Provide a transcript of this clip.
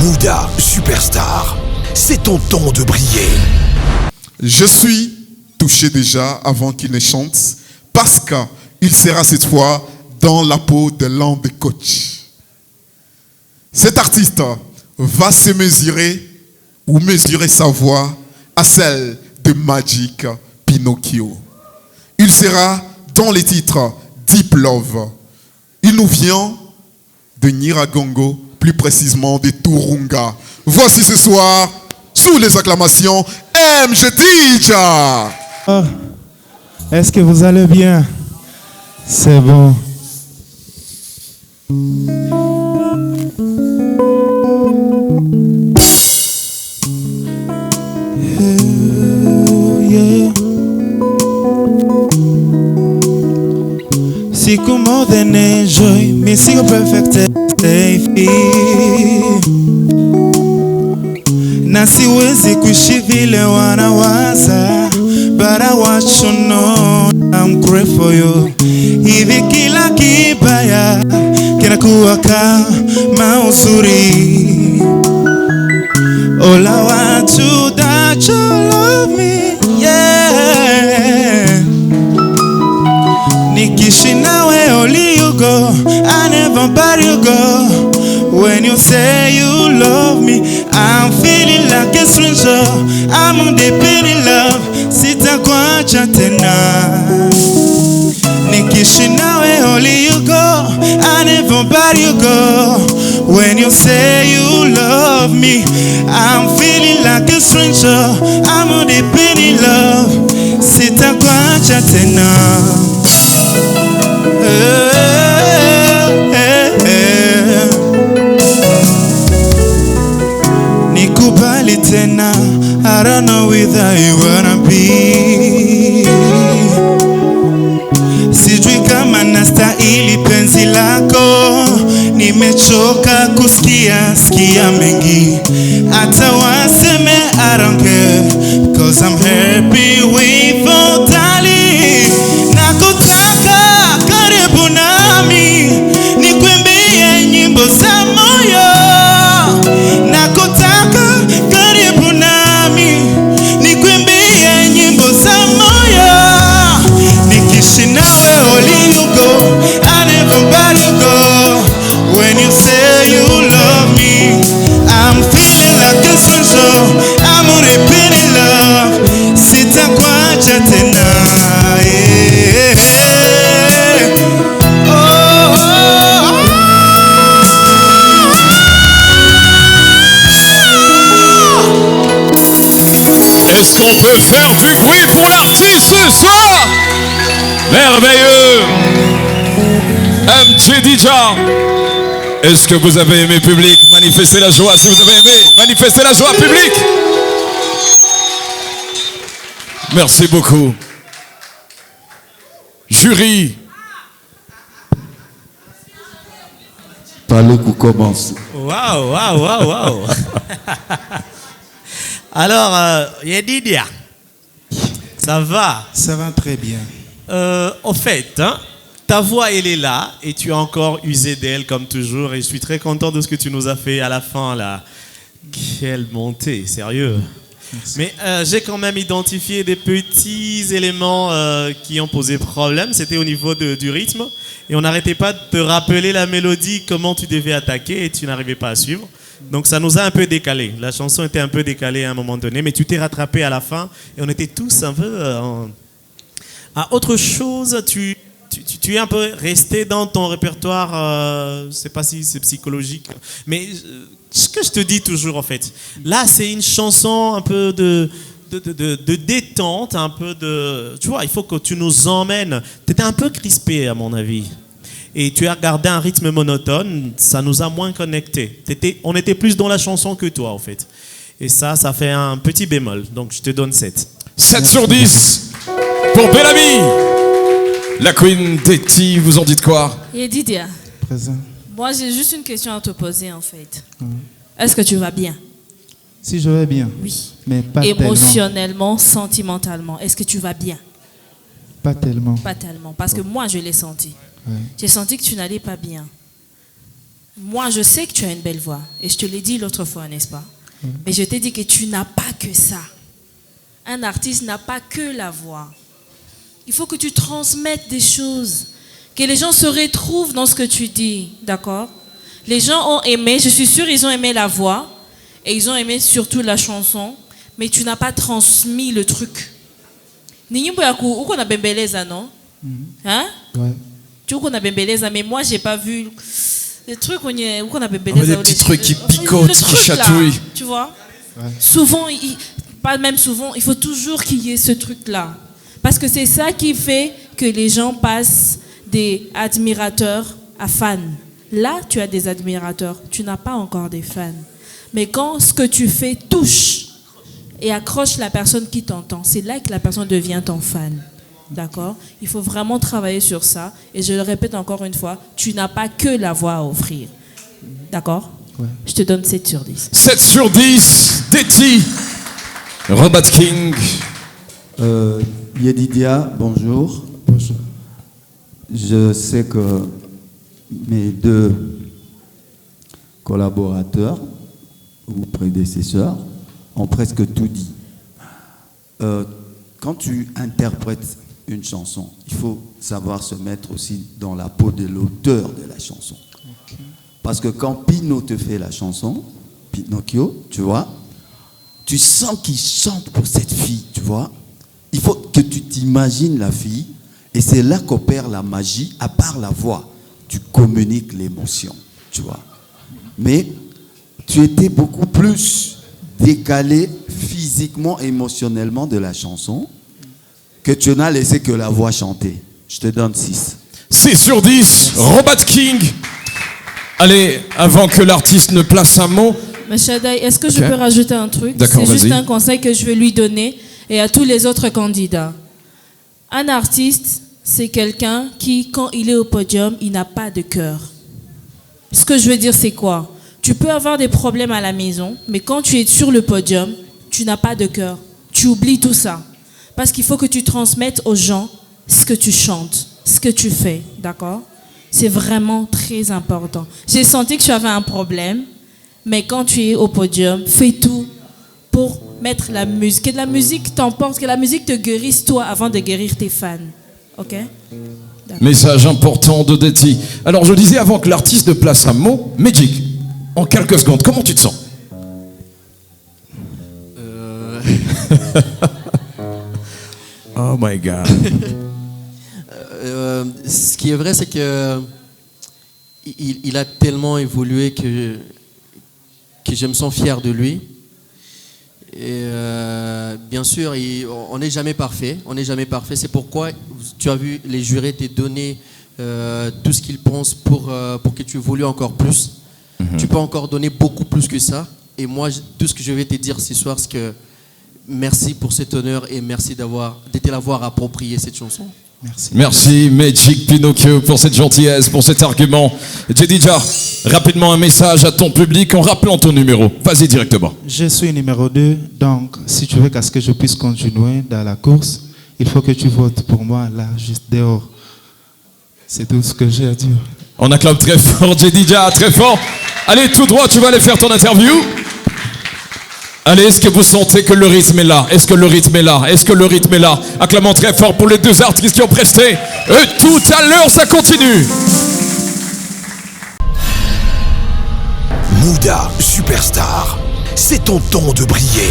Mouda Superstar, c'est ton temps de briller. Je suis touché déjà avant qu'il ne chante parce qu'il sera cette fois dans la peau de l'un des coachs. Cet artiste va se mesurer ou mesurer sa voix à celle de Magic Pinocchio. Il sera dans les titres Deep Love. Il nous vient de Nyiragongo, plus précisément de Turunga. Voici ce soir, sous les acclamations, MJ Dija. Oh, est-ce que vous allez bien? C'est bon. Siku more than enjoy, me siku perfect safe. Na siwezi kuishi vile wanawaza, but I want you to know I'm grateful for you. Hivi kila kibaya kinakuwa kama uzuri. All I want to that you love me, yeah. Nikishi nawe only you go, I never let you go. When you say you love me, I'm feeling like a stranger. I'm deep in love, sitakuacha tena. Nikishi nawe only you go, I never let you go. When you say you love me, I'm feeling like a stranger. I'm deep in love, sitakuacha tena. Nikubali tena, I don't know whether you wanna be. Sijui kama nastahili penzi lako, nimechoka sikia mengi. Hata waseme I don't care, cause I'm happy with you, darling. Nakutaka karibu nami, nikuimbie nyimbo za moyo. Nakutaka karibu nami, nikuimbie nyimbo za moyo. Nikishi nawe only you go, I never let you go. When you say you love me, I'm feeling like a stranger. I'm deep in love, sitakuacha tena. Est-ce qu'on peut faire du bruit pour l'artiste ce soir? Merveilleux! MJ Dija. Est-ce que vous avez aimé, public? Manifestez la joie si vous avez aimé. Manifestez la joie, public. Merci beaucoup. Jury. Parlez pour commencer. Waouh. Alors, Yedidia, ça va? Ça va très bien. Au fait, hein, ta voix, elle est là et tu as encore usé d'elle comme toujours et je suis très content de ce que tu nous as fait à la fin là. Quelle montée, sérieux. Merci. Mais j'ai quand même identifié des petits éléments qui ont posé problème. C'était au niveau du rythme et on n'arrêtait pas de te rappeler la mélodie, comment tu devais attaquer et tu n'arrivais pas à suivre. Donc ça nous a un peu décalé. La chanson était un peu décalée à un moment donné, mais tu t'es rattrapé à la fin et on était tous un peu... autre chose, tu es un peu resté dans ton répertoire, je ne sais pas si c'est psychologique, mais ce que je te dis toujours en fait, là c'est une chanson un peu de détente, un peu de... Tu vois, il faut que tu nous emmènes. Tu étais un peu crispé à mon avis. Et tu as gardé un rythme monotone, ça nous a moins connectés. On était plus dans la chanson que toi en fait. Et ça fait un petit bémol, donc je te donne 7. 7 sur 10 pour Bellamy. La Queen Detty, vous en dites quoi? Yedidia, Présent. moi j'ai juste une question à te poser en fait. Est-ce que tu vas bien? Si je vais bien. Oui. Mais pas émotionnellement, sentimentalement, est-ce que tu vas bien? Pas tellement. Pas tellement, parce que moi je l'ai senti. Ouais. J'ai senti que tu n'allais pas bien. Moi, je sais que tu as une belle voix. Et je te l'ai dit l'autre fois, n'est-ce pas? Mais je t'ai dit que tu n'as pas que ça. Un artiste n'a pas que la voix. Il faut que tu transmettes des choses. Que les gens se retrouvent dans ce que tu dis. D'accord? Les gens ont aimé, je suis sûre, ils ont aimé la voix. Et ils ont aimé surtout la chanson. Mais tu n'as pas transmis le truc. Ninyimbo yaku, où qu'on a bembeleza, non? Hein? Ouais. Tu vois qu'on a bembeleza, mais moi, j'ai pas vu des trucs où qu'on a bembeleza. Des petits trucs qui picotent, qui truc, là, chatouillent. tu vois? Ouais. Souvent, pas même souvent, il faut toujours qu'il y ait ce truc-là. Parce que c'est ça qui fait que les gens passent des admirateurs à fans. Là, tu as des admirateurs, tu n'as pas encore des fans. Mais quand ce que tu fais touche et accroche la personne qui t'entend, c'est là que la personne devient ton fan. D'accord? Il faut vraiment travailler sur ça. Et je le répète encore une fois, tu n'as pas que la voix à offrir. D'accord? Ouais. Je te donne 7 sur 10. 7 sur 10, Deti, Robot King. Yedidia, bonjour. Bonjour. Je sais que mes deux collaborateurs ou prédécesseurs ont presque tout dit. Quand tu interprètes une chanson, il faut savoir se mettre aussi dans la peau de l'auteur de la chanson. Okay. Parce que quand Pino te fait la chanson, Pinocchio, tu vois, tu sens qu'il chante pour cette fille, tu vois. Il faut que tu t'imagines la fille, et c'est là qu'opère la magie, à part la voix. Tu communiques l'émotion, tu vois. Mais tu étais beaucoup plus décalé physiquement, émotionnellement de la chanson, que tu n'as laissé que la voix chanter. Je te donne 6. 6 sur 10, Robot King. Allez, avant que l'artiste ne place un mot. Mais Shadai, est-ce que je peux rajouter un truc? D'accord, c'est juste vas-y. un conseil que je vais lui donner et à tous les autres candidats. Un artiste, c'est quelqu'un qui, quand il est au podium, il n'a pas de cœur. Ce que je veux dire, c'est quoi? Tu peux avoir des problèmes à la maison, mais quand tu es sur le podium, tu n'as pas de cœur. Tu oublies tout ça. Parce qu'il faut que tu transmettes aux gens ce que tu chantes, ce que tu fais, d'accord? C'est vraiment très important. J'ai senti que tu avais un problème, mais quand tu es au podium, fais tout pour mettre la musique. Que la musique t'emporte, que la musique te guérisse toi avant de guérir tes fans. Ok? Message important de Deti. Alors je disais avant que l'artiste ne place un mot, Magic, en quelques secondes, comment tu te sens? Oh my God. Ce qui est vrai, c'est que il a tellement évolué que je me sens fier de lui. Et bien sûr, on n'est jamais parfait. On n'est jamais parfait. C'est pourquoi tu as vu les jurés te donner tout ce qu'ils pensent pour que tu évolues encore plus. Tu peux encore donner beaucoup plus que ça. Et moi, tout ce que je vais te dire ce soir, c'est que merci pour cet honneur et merci de l'avoir approprié cette chanson. Merci. Merci Magic Pinocchio pour cette gentillesse, pour cet argument. Jedidja, rapidement un message à ton public en rappelant ton numéro. Vas-y directement. Je suis numéro 2, donc si tu veux qu'à ce que je puisse continuer dans la course, il faut que tu votes pour moi là, juste dehors. C'est tout ce que j'ai à dire. On acclame très fort Jedidja, très fort. Allez, tout droit, tu vas aller faire ton interview. Allez, est-ce que vous sentez que le rythme est là? Est-ce que le rythme est là? Est-ce que le rythme est là? Acclamons très fort pour les deux artistes qui ont presté. Et tout à l'heure, ça continue. Mouda Superstar, c'est ton ton de briller.